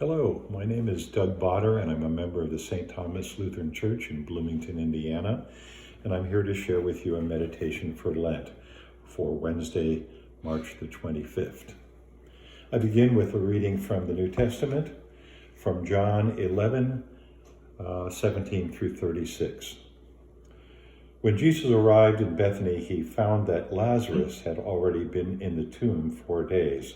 Hello, my name is Doug Botter, and I'm a member of the St. Thomas Lutheran Church in Bloomington, Indiana, and I'm here to share with you a meditation for Lent for Wednesday, March the 25th. I begin with a reading from the New Testament, from John 11, 17 through 36. When Jesus arrived in Bethany, he found that Lazarus had already been in the tomb 4 days.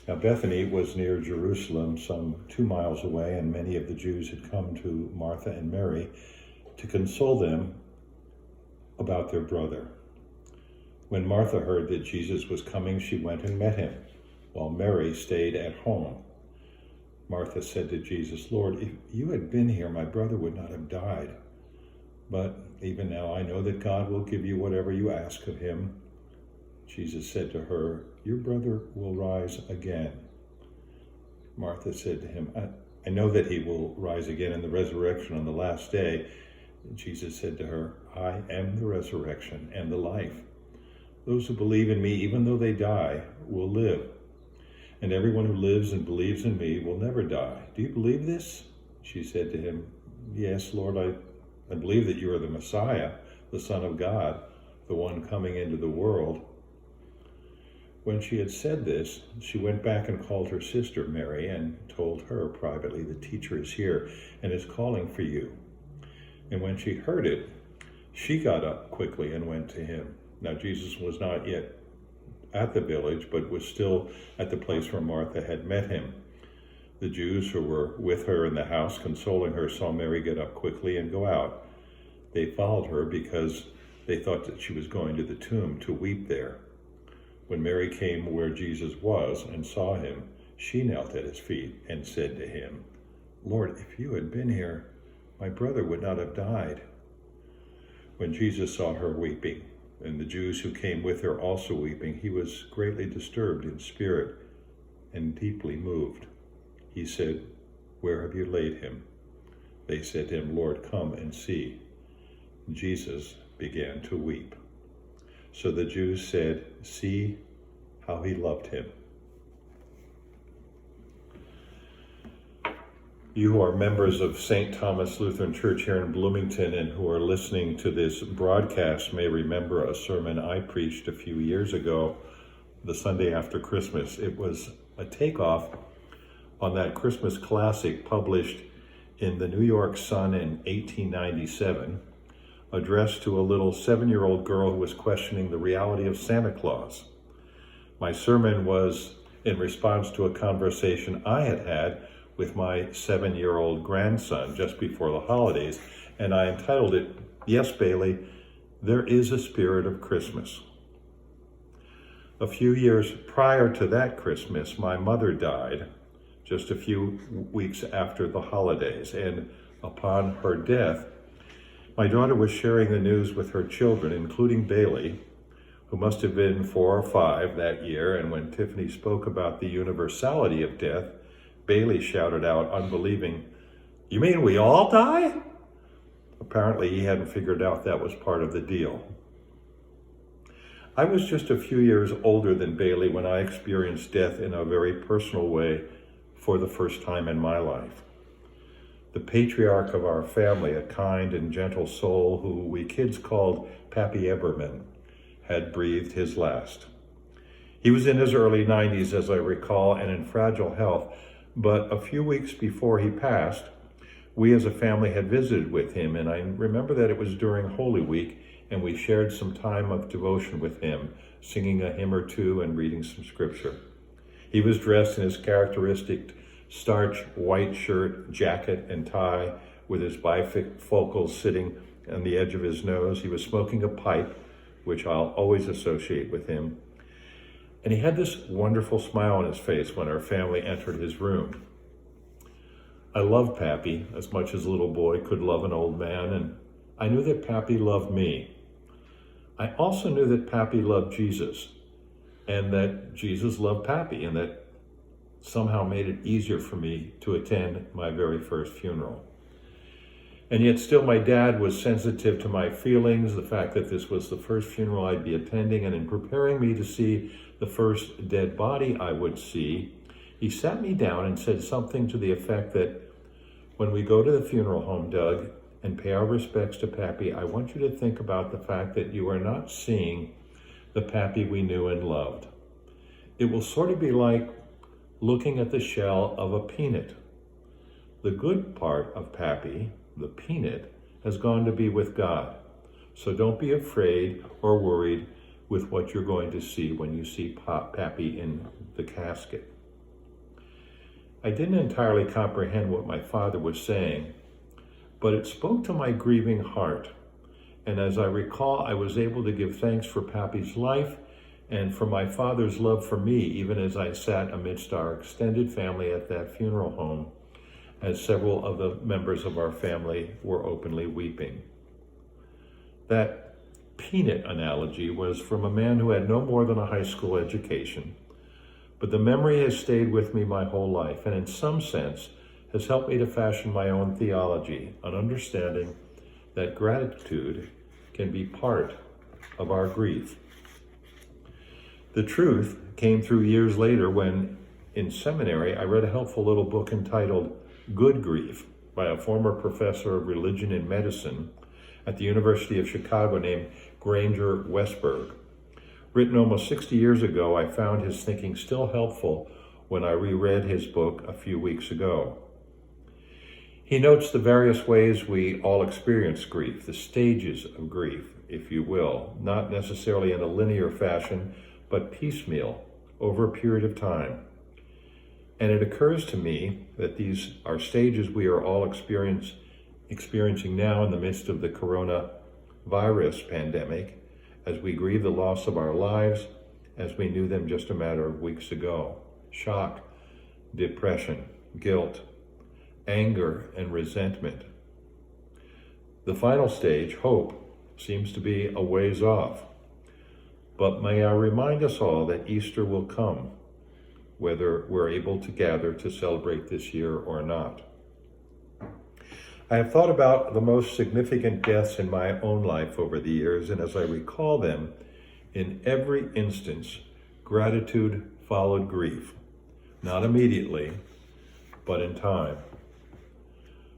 Now Bethany was near Jerusalem, some 2 miles away, and many of the Jews had come to Martha and Mary to console them about their brother. When Martha heard that Jesus was coming, she went and met him, while Mary stayed at home. Martha said to Jesus, "Lord, if you had been here, my brother would not have died. But even now I know that God will give you whatever you ask of him." Jesus said to her, "Your brother will rise again." Martha said to him, I know that he will rise again in the resurrection on the last day." Jesus said to her, "I am the resurrection and the life. Those who believe in me, even though they die, will live. And everyone who lives and believes in me will never die. Do you believe this?" She said to him, "Yes, Lord, I believe that you are the Messiah, the Son of God, the one coming into the world." When she had said this, she went back and called her sister Mary and told her privately, "The teacher is here and is calling for you." And when she heard it, she got up quickly and went to him. Now Jesus was not yet at the village, but was still at the place where Martha had met him. The Jews who were with her in the house, consoling her, saw Mary get up quickly and go out. They followed her because they thought that she was going to the tomb to weep there. When Mary came where Jesus was and saw him, she knelt at his feet and said to him, "Lord, if you had been here, my brother would not have died." When Jesus saw her weeping, and the Jews who came with her also weeping, he was greatly disturbed in spirit and deeply moved. He said, "Where have you laid him?" They said to him, "Lord, come and see." Jesus began to weep. So the Jews said, "See how he loved him." You who are members of St. Thomas Lutheran Church here in Bloomington and who are listening to this broadcast may remember a sermon I preached a few years ago, the Sunday after Christmas. It was a takeoff on that Christmas classic published in the New York Sun in 1897, addressed to a little 7-year-old girl who was questioning the reality of Santa Claus. My sermon was in response to a conversation I had had with my 7-year-old grandson just before the holidays, and I entitled it, "Yes, Bailey, There is a Spirit of Christmas." A few years prior to that Christmas, my mother died just a few weeks after the holidays, and upon her death, my daughter was sharing the news with her children, including Bailey, who must have been 4 or 5 that year, and when Tiffany spoke about the universality of death, Bailey shouted out, unbelieving, "You mean we all die?" Apparently he hadn't figured out that was part of the deal. I was just a few years older than Bailey when I experienced death in a very personal way for the first time in my life. The patriarch of our family, a kind and gentle soul who we kids called Pappy Eberman, had breathed his last. He was in his early 90s, as I recall, and in fragile health, but a few weeks before he passed, we as a family had visited with him, and I remember that it was during Holy Week, and we shared some time of devotion with him, singing a hymn or two and reading some scripture. He was dressed in his characteristic starch white shirt, jacket, and tie, with his bifocals sitting on the edge of his nose. He was smoking a pipe, which I'll always associate with him. And he had this wonderful smile on his face when our family entered his room. I loved Pappy as much as a little boy could love an old man, and I knew that Pappy loved me. I also knew that Pappy loved Jesus, and that Jesus loved Pappy, and that somehow made it easier for me to attend my very first funeral. And yet still my dad was sensitive to my feelings, the fact that this was the first funeral I'd be attending, and in preparing me to see the first dead body I would see, He sat me down and said something to the effect that when we go to the funeral home, Doug, and pay our respects to Pappy, I want you to think about the fact that you are not seeing the Pappy we knew and loved. It will sort of be like looking at the shell of a peanut. The good part of Pappy, the peanut, has gone to be with God. So don't be afraid or worried with what you're going to see when you see Pappy in the casket. I didn't entirely comprehend what my father was saying, but it spoke to my grieving heart. And as I recall, I was able to give thanks for Pappy's life and for my father's love for me, even as I sat amidst our extended family at that funeral home, as several of the members of our family were openly weeping. That peanut analogy was from a man who had no more than a high school education, but the memory has stayed with me my whole life, and in some sense has helped me to fashion my own theology, an understanding that gratitude can be part of our grief. The truth came through years later when, in seminary, I read a helpful little book entitled Good Grief by a former professor of religion and medicine at the University of Chicago named Granger Westberg. Written almost 60 years ago, I found his thinking still helpful when I reread his book a few weeks ago. He notes the various ways we all experience grief, the stages of grief, if you will, not necessarily in a linear fashion, but piecemeal over a period of time. And it occurs to me that these are stages we are all experiencing now in the midst of the coronavirus pandemic, as we grieve the loss of our lives as we knew them just a matter of weeks ago. Shock, depression, guilt, anger, and resentment. The final stage, hope, seems to be a ways off. But may I remind us all that Easter will come, whether we're able to gather to celebrate this year or not. I have thought about the most significant deaths in my own life over the years, and as I recall them, in every instance, gratitude followed grief, not immediately, but in time.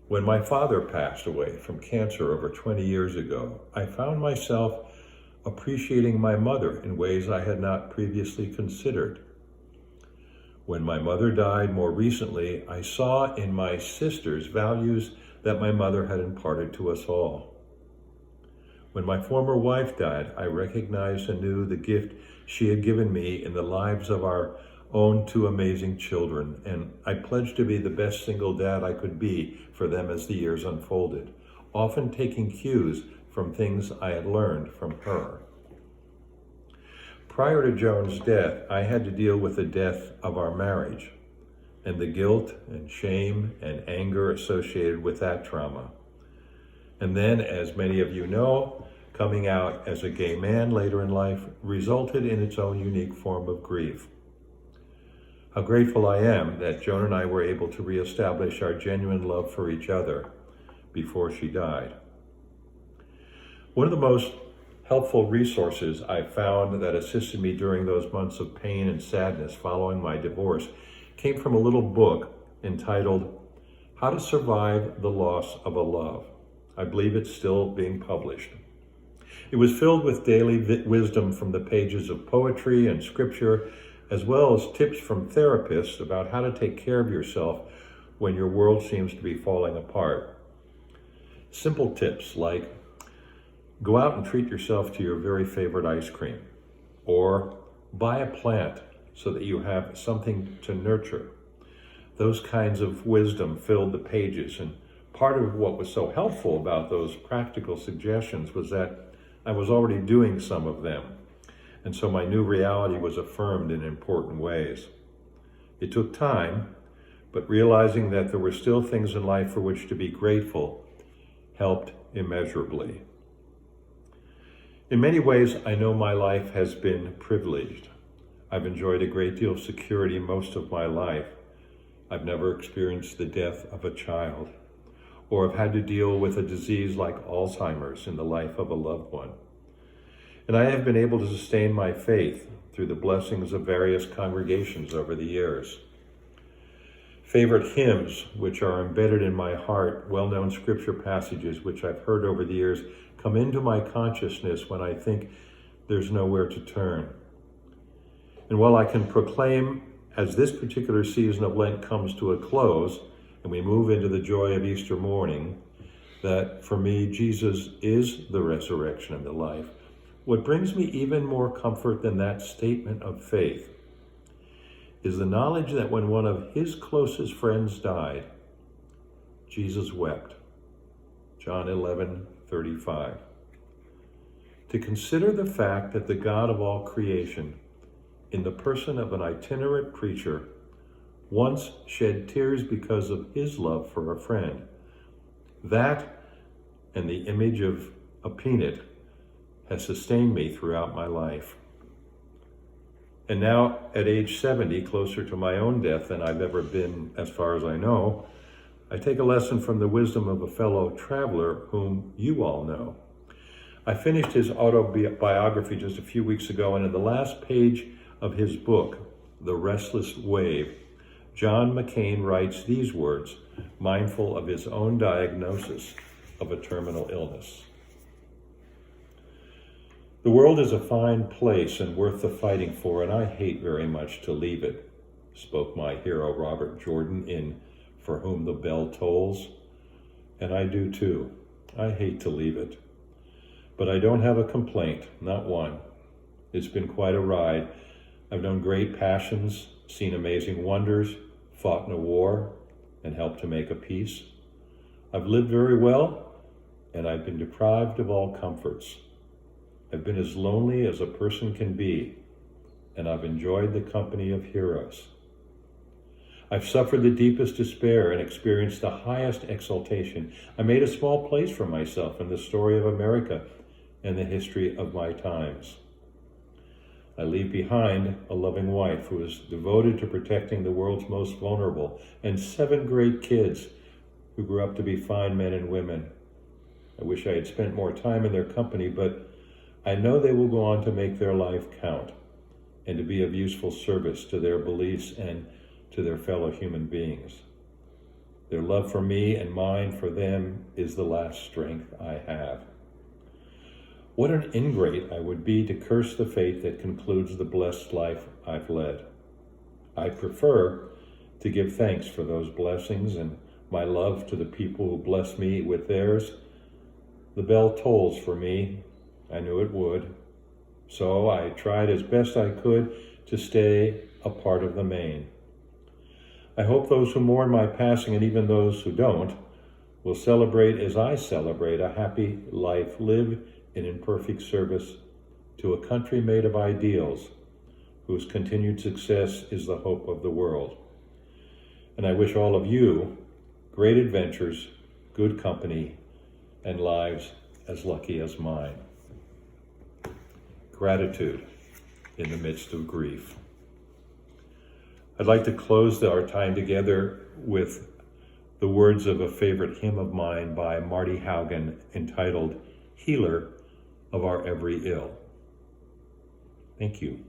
When my father passed away from cancer over 20 years ago, I found myself appreciating my mother in ways I had not previously considered. When my mother died more recently, I saw in my sisters values that my mother had imparted to us all. When my former wife died, I recognized anew the gift she had given me in the lives of our own two amazing children, and I pledged to be the best single dad I could be for them as the years unfolded, often taking cues from things I had learned from her. Prior to Joan's death, I had to deal with the death of our marriage and the guilt and shame and anger associated with that trauma. And then, as many of you know, coming out as a gay man later in life resulted in its own unique form of grief. How grateful I am that Joan and I were able to reestablish our genuine love for each other before she died. One of the most helpful resources I found that assisted me during those months of pain and sadness following my divorce came from a little book entitled How to Survive the Loss of a Love. I believe it's still being published. It was filled with daily wisdom from the pages of poetry and scripture, as well as tips from therapists about how to take care of yourself when your world seems to be falling apart. Simple tips like go out and treat yourself to your very favorite ice cream, or buy a plant so that you have something to nurture. Those kinds of wisdom filled the pages, and part of what was so helpful about those practical suggestions was that I was already doing some of them, and so my new reality was affirmed in important ways. It took time, but realizing that there were still things in life for which to be grateful helped immeasurably. In many ways, I know my life has been privileged. I've enjoyed a great deal of security most of my life. I've never experienced the death of a child, or have had to deal with a disease like Alzheimer's in the life of a loved one. And I have been able to sustain my faith through the blessings of various congregations over the years. favorite hymns, which are embedded in my heart, well-known scripture passages which I've heard over the years, come into my consciousness when I think there's nowhere to turn. And while I can proclaim, as this particular season of Lent comes to a close, and we move into the joy of Easter morning, that for me, Jesus is the resurrection and the life, what brings me even more comfort than that statement of faith is the knowledge that when one of his closest friends died, Jesus wept. John 11:35. To consider the fact that the God of all creation, in the person of an itinerant preacher, once shed tears because of his love for a friend, that and the image of a peanut has sustained me throughout my life. And now, at age 70, closer to my own death than I've ever been, as far as I know, I take a lesson from the wisdom of a fellow traveler whom you all know. I finished his autobiography just a few weeks ago, and in the last page of his book, The Restless Wave, John McCain writes these words, mindful of his own diagnosis of a terminal illness. The world is a fine place and worth the fighting for, and I hate very much to leave it, spoke my hero Robert Jordan in For Whom the Bell Tolls. And I do too. I hate to leave it. But I don't have a complaint, not one. It's been quite a ride. I've known great passions, seen amazing wonders, fought in a war, and helped to make a peace. I've lived very well, and I've been deprived of all comforts. I've been as lonely as a person can be, and I've enjoyed the company of heroes. I've suffered the deepest despair and experienced the highest exaltation. I made a small place for myself in the story of America and the history of my times. I leave behind a loving wife who is devoted to protecting the world's most vulnerable, and 7 great kids who grew up to be fine men and women. I wish I had spent more time in their company, but I know they will go on to make their life count and to be of useful service to their beliefs and to their fellow human beings. Their love for me and mine for them is the last strength I have. What an ingrate I would be to curse the fate that concludes the blessed life I've led. I prefer to give thanks for those blessings and my love to the people who bless me with theirs. The bell tolls for me. I knew it would. So I tried as best I could to stay a part of the main. I hope those who mourn my passing, and even those who don't, will celebrate as I celebrate a happy life lived in perfect service to a country made of ideals, whose continued success is the hope of the world. And I wish all of you great adventures, good company, and lives as lucky as mine. Gratitude in the midst of grief. I'd like to close our time together with the words of a favorite hymn of mine by Marty Haugen entitled, Healer of Our Every Ill. Thank you.